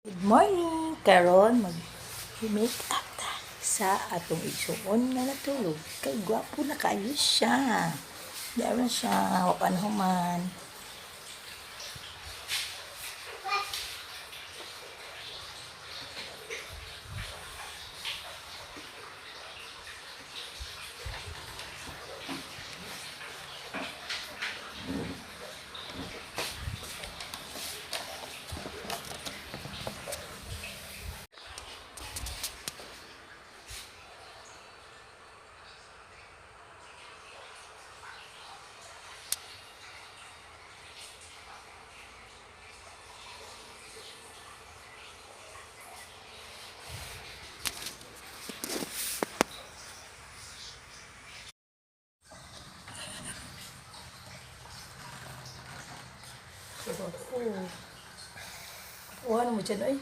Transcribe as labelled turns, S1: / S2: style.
S1: Good morning! Karon mag-make up ta sa atong igsuon nga natulog. Kay gwapo na kayo siya. Diyan siya, wapan human. Gwapo. Kuha mo dyan, ay.